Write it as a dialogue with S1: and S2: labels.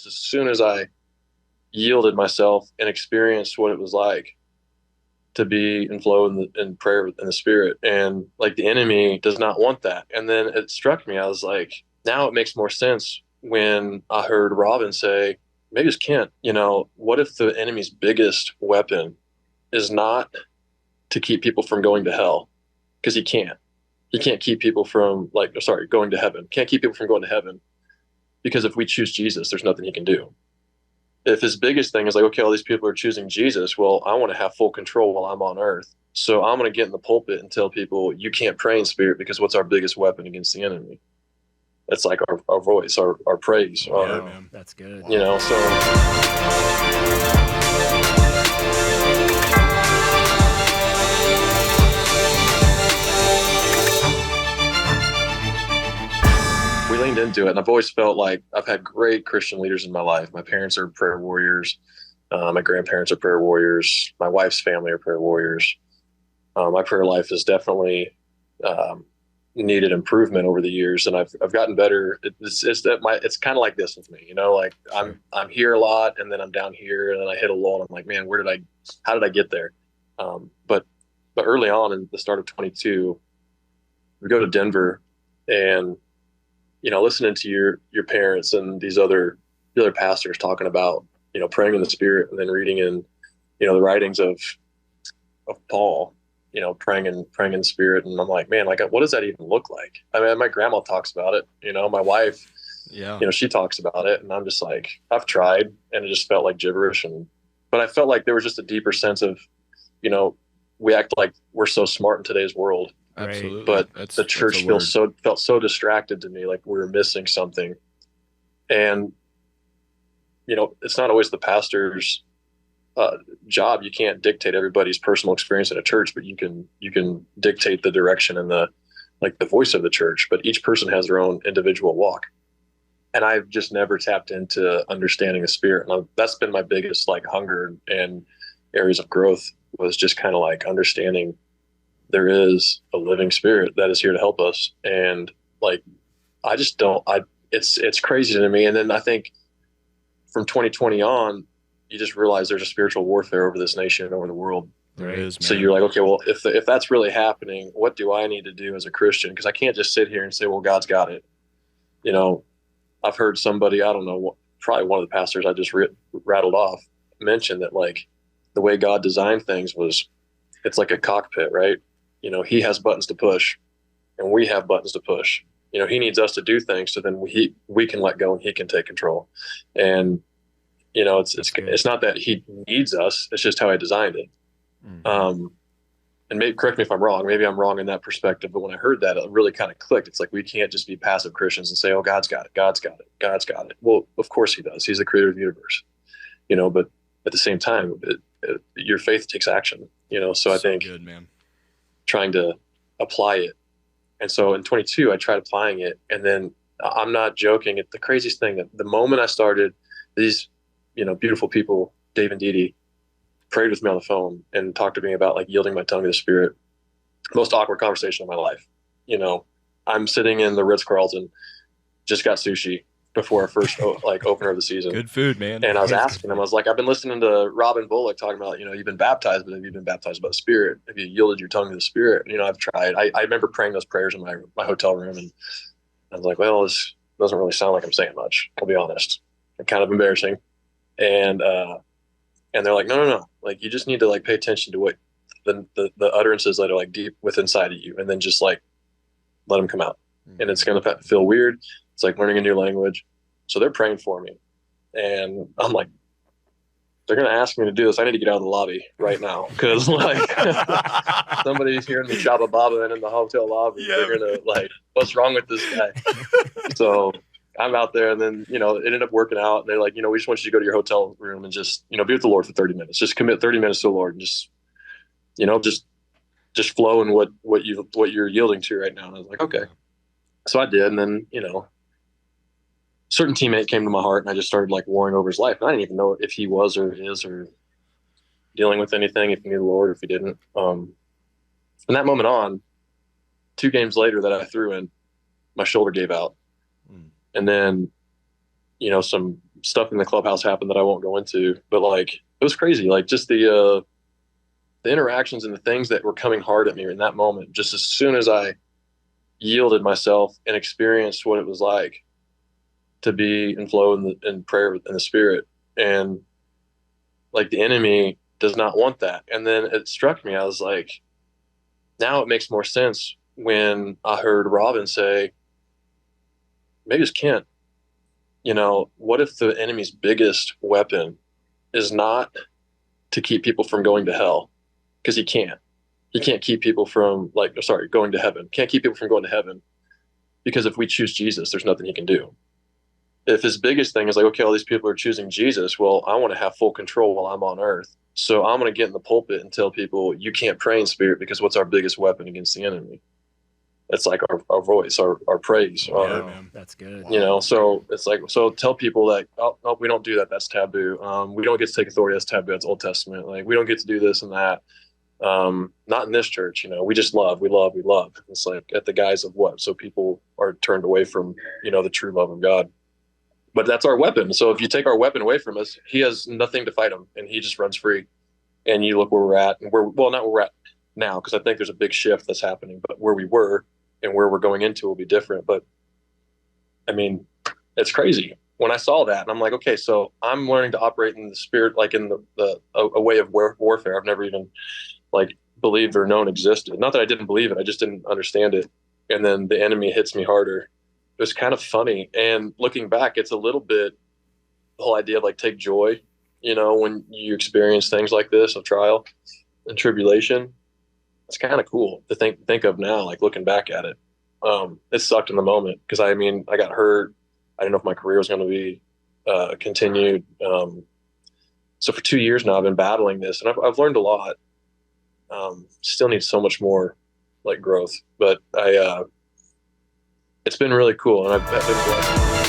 S1: Jesus as soon as I yielded myself and experienced what it was like to be and flow in prayer in the spirit. And like the enemy does not want that. And then it struck me, I was like, now it makes more sense when I heard Robin say, maybe it's Kent, what if the enemy's biggest weapon is not to keep people from going to hell? Because he can't. He can't keep people from going to heaven. Can't keep people from going to heaven. Because if we choose Jesus, there's nothing he can do. If his biggest thing is like, okay, all these people are choosing Jesus, well, I want to have full control while I'm on earth. So I'm going to get in the pulpit and tell people, you can't pray in spirit, because what's our biggest weapon against the enemy? It's like our voice, our praise.
S2: Yeah, man. That's good.
S1: We leaned into it, and I've always felt like I've had great Christian leaders in my life. My parents are prayer warriors. My grandparents are prayer warriors. My wife's family are prayer warriors. My prayer life has definitely needed improvement over the years, and I've gotten better. It's kind of like this with me, like I'm here a lot, and then I'm down here, and then I hit a lull, and I'm like, man, how did I get there? But early on in the start of 22, we go to Denver, and listening to your parents and the other pastors talking about, praying in the spirit, and then reading in, the writings of Paul, praying in the spirit. And I'm like, man, like, what does that even look like? I mean, my grandma talks about it, my wife, she talks about it. And I'm just like, I've tried, and it just felt like gibberish. But I felt like there was just a deeper sense of, we act like we're so smart in today's world.
S3: Absolutely.
S1: But the church felt so distracted to me, like we were missing something. And, it's not always the pastor's job. You can't dictate everybody's personal experience in a church, but you can dictate the direction and the voice of the church. But each person has their own individual walk. And I've just never tapped into understanding the spirit. And that's been my biggest hunger and areas of growth, was just kind of like understanding there is a living spirit that is here to help us. And I just don't, it's crazy to me. And then I think from 2020 on, you just realize there's a spiritual warfare over this nation, over the world.
S3: There is, man.
S1: So you're like, okay, well, if that's really happening, what do I need to do as a Christian? Because I can't just sit here and say, well, God's got it. I've heard somebody, I don't know, probably one of the pastors I just rattled off, mention that the way God designed things it's like a cockpit, right? He has buttons to push, and we have buttons to push. He needs us to do things, so then we can let go, and he can take control. And it's not that he needs us; it's just how I designed it. Mm-hmm. And maybe correct me if I'm wrong. Maybe I'm wrong in that perspective. But when I heard that, it really kind of clicked. It's like we can't just be passive Christians and say, "Oh, God's got it. God's got it. God's got it." Well, of course he does. He's the creator of the universe. But at the same time, your faith takes action. So I think
S3: good, man.
S1: Trying to apply it. And so in 22, I tried applying it. And then I'm not joking. It's the craziest thing that the moment I started, these, beautiful people, Dave and Dee Dee, prayed with me on the phone and talked to me about yielding my tongue to the spirit. Most awkward conversation of my life. I'm sitting in the Ritz-Carlton, just got sushi before our first opener of the season.
S3: Good food, man.
S1: And I was asking him, I was like, I've been listening to Robin Bullock talking about, you've been baptized, but have you been baptized by the Spirit? Have you yielded your tongue to the Spirit? I've tried. I remember praying those prayers in my hotel room, and I was like, well, this doesn't really sound like I'm saying much. I'll be honest. It's kind of embarrassing. And they're like, no. You just need to pay attention to what the utterances that are deep within inside of you, and then just let them come out. Mm-hmm. And it's going to feel weird. It's like learning a new language. So they're praying for me. And I'm like, they're going to ask me to do this. I need to get out of the lobby right now. Because somebody's hearing me Shabba Baba in the hotel lobby. Yeah. They're going to what's wrong with this guy? So I'm out there, and then, it ended up working out. And they're like, we just want you to go to your hotel room and just, be with the Lord for 30 minutes. Just commit 30 minutes to the Lord, and just flow in what you're yielding to right now. And I was like, okay. So I did. And then, certain teammate came to my heart, and I just started warring over his life. And I didn't even know if he was or is or dealing with anything, if he knew the Lord or if he didn't. From that moment on, 2 games later that I threw in, my shoulder gave out. And then, some stuff in the clubhouse happened that I won't go into, but like it was crazy. Like just the interactions and the things that were coming hard at me in that moment, just as soon as I yielded myself and experienced what it was like to be in flow in prayer in the spirit. And like the enemy does not want that. And then it struck me, I was like, now it makes more sense when I heard Robin say, maybe it's Kent, what if the enemy's biggest weapon is not to keep people from going to hell? Because he can't keep people from going to heaven. Can't keep people from going to heaven, because if we choose Jesus, there's nothing he can do. If his biggest thing is like, okay, all these people are choosing Jesus, well, I want to have full control while I'm on earth. So I'm going to get in the pulpit and tell people, you can't pray in spirit, because what's our biggest weapon against the enemy? It's like our voice, our praise.
S2: That's good.
S1: So it's like, so tell people that, oh, no, we don't do that. That's taboo. We don't get to take authority. That's taboo. That's Old Testament. Like, we don't get to do this and that. Not in this church. We just love. We love. It's like at the guise of what? So people are turned away from, the true love of God. But that's our weapon. So if you take our weapon away from us, he has nothing to fight him, and he just runs free. And you look where we're at, and not where we're at now, because I think there's a big shift that's happening, but where we were and where we're going into will be different. But I mean, it's crazy when I saw that, and I'm like, okay, so I'm learning to operate in the spirit, like in a way of warfare I've never even like believed or known existed. Not that I didn't believe it, I just didn't understand it. And then the enemy hits me harder. It was kind of funny. And looking back, it's a little bit the whole idea of like, take joy, when you experience things like this, of trial and tribulation. It's kind of cool to think of now, like looking back at it. It sucked in the moment, because I got hurt. I didn't know if my career was going to be continued. So for 2 years now, I've been battling this, and I've learned a lot. Still need so much more like growth, but it's been really cool, and I've been blessed.